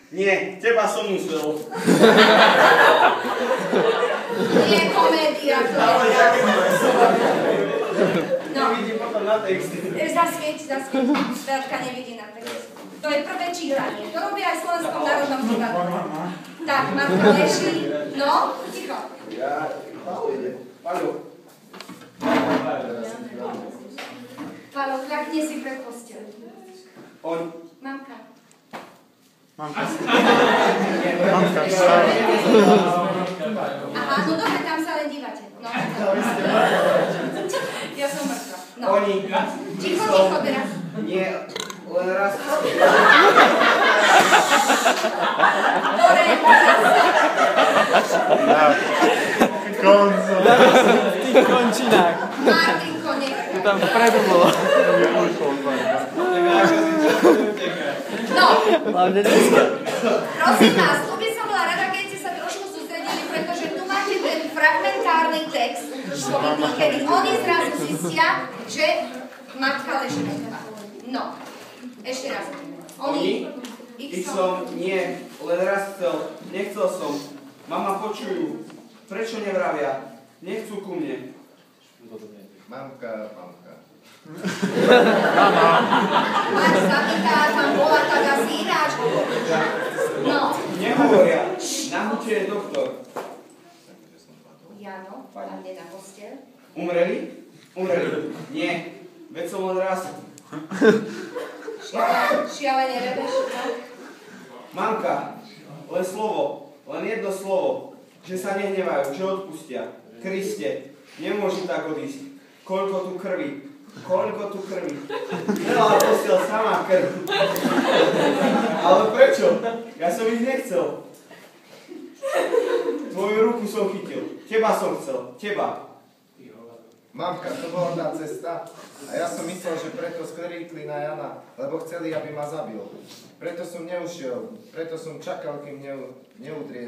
Nie, teba som musel. Nie komédia, to je. No. Nevidím potom na text. Zasvieť. Beatka nevidí na text. To je prvé čítanie. To robí aj v Slovenskom národnom divadle. Tak, Marko leží. No, ticho. Paľo, kľakni si pred posteľ. Mamka. Aha, no dobre, tam sa len dívate. No. Ja som mŕtva. No. Ticho teraz. Nie, len raz. Dobre, Konco. V tých končinách. Martinko, nechaj. To tam vpredu bolo. No. Hlavne dneska. Prosím vás, tu by som bola rada, keď ste sa trošku sústredili, pretože tu máte ten fragmentárny text, kedy oni zrazu zistia, že matka leží na teba. No, ešte raz. Oni? Ich som, nie, len raz nechcel som. Mama, počujú. Prečo nevravia? Nechcú ku mne. Mamka. Máš zabitá, tam bola tak asi ináč. No. Nehovoria. Na huče je doktor. Jano, padne na posteľ. Umreli? Nie. Veď som len raz. Šialene rebeš, no? Mamka, len slovo, len jedno slovo, že sa nehnevajú, že odpustia. Kriste, nemôžu tak odísť. Koľko tu krvi. Veľa posiel sama krv. Ale prečo? Ja som ich nechcel. Tvoju ruku som chytil. Teba som chcel. Teba. Mamka, to bola tá cesta. A ja som myslel, že preto skríkli na Jana, lebo chceli, aby ma zabil. Preto som neušiel, preto som čakal, kým neudrie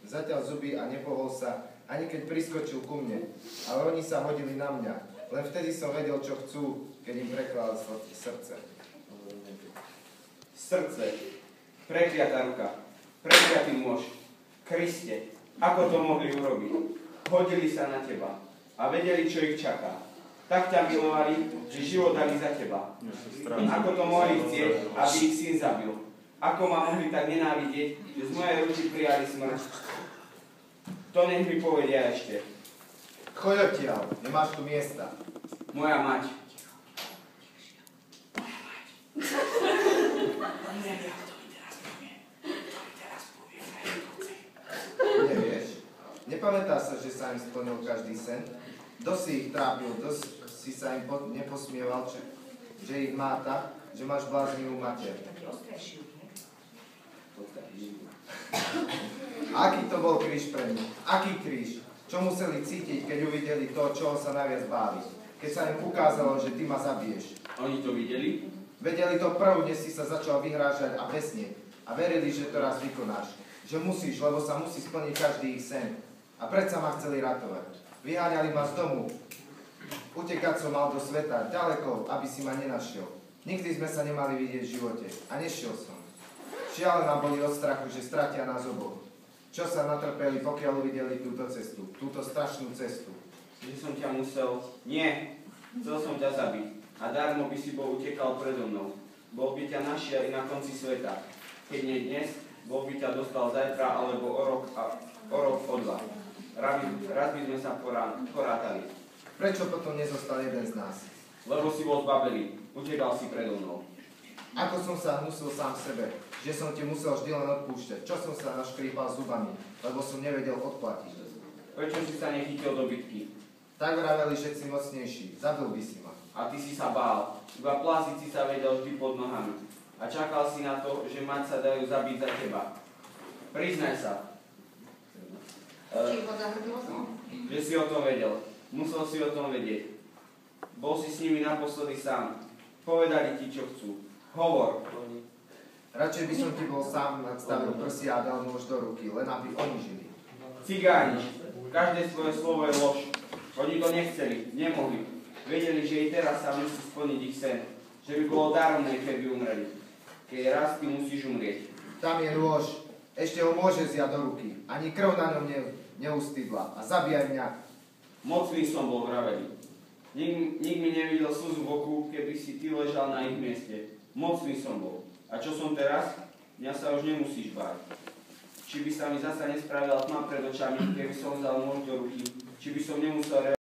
zatiaľ zuby a nepohol sa, ani keď priskočil ku mne. Ale oni sa hodili na mňa. Len vtedy som vedel, čo chcú, keď im preklal srdce. Srdce. Prekliatá ruka. Prekliatý muž. Kriste, ako to mohli urobiť? Hodili sa na teba a vedeli, čo ich čaká. Tak ťa milovali, že život dali za teba. Ako to mohli chcieť, aby ich syn zabil? Ako ma mohli tak nenávidieť, že z mojej ruky prijali smrť? To nech mi povedia ešte. Choď odtiaľ, nemáš tu miesta. Moja mať. Nevieš? Nepamätáš sa, že sa im splnil každý sen? Dosť si ich trápil, dosť si sa im neposmieval, že ich máta, že máš bláznivú mater. Aký to bol kríž pre mňa? Aký kríž? Čo museli cítiť, keď uvideli to, čoho sa najviac báli? Keď sa im ukázalo, že ty ma zabiješ. Oni to videli? Vedeli to prv, než si sa začal vyhrážať a besnieť. A verili, že to raz vykonáš. Že musíš, lebo sa musí splniť každý ich sen. A predsa ma chceli ratovať. Vyháňali ma z domu. Utekať som mal do sveta, ďaleko, aby si ma nenašiel. Nikdy sme sa nemali vidieť v živote. A nešiel som. Šialená boli od strachu, že stratia nás oboch. Čo sa natrpeli, pokiaľ uvideli túto cestu, túto strašnú cestu. Že som ťa musel... Nie, chcel som ťa zabiť. A darmo by si bol utekal predo mnou. Bol by ťa našiel i na konci sveta. Keď nie dnes, bol by ťa dostal zajtra, alebo o rok, o dva. Raz by sme sa porátali. Prečo potom nezostal jeden z nás? Lebo si bol zbavený. Utekal si predo mnou. Ako som sa hnusил sám sebe, že som ti musel vždy len odpúšťať. Čo som sa naškrípal zubami, lebo som nevedel odplatiť. Prečo si sa nechytil do bitky? Tak vraveli, že si mocnejší. Zabil by si ma. A ty si sa bál. Iba pláziť si sa vedel vždy pod nohami. A čakal si na to, že mať sa dajú zabiť za teba. Priznaj sa. Že si o tom vedel. Musel si o tom vedieť. Bol si s nimi naposledy sám. Povedali ti, čo chcú. Hovor. Radšej by som ti bol sám nadstavil prsia a dal nôž do ruky, len aby oni žili. Cigáni. Každé svoje slovo je lož. Oni to nechceli, nemohli. Vedeli, že i teraz sa musí splniť ich sen. Že by bolo daromné, keby umreli. Keď raz ty musíš umrieť. Tam je nôž. Ešte ho môže zjať do ruky. Ani krv na ňom neustydla. A zabíjaj mňa. Mocný som bol, vraveli. Nik mi nevidel slzu v oku, keby si ty ležal na ich mieste. Mocný som bol. A čo som teraz? Mňa sa už nemusíš báť. Či by sa mi zasa nespravila tma pred očami, keby som vzal nôž do ruky, či by som nemusel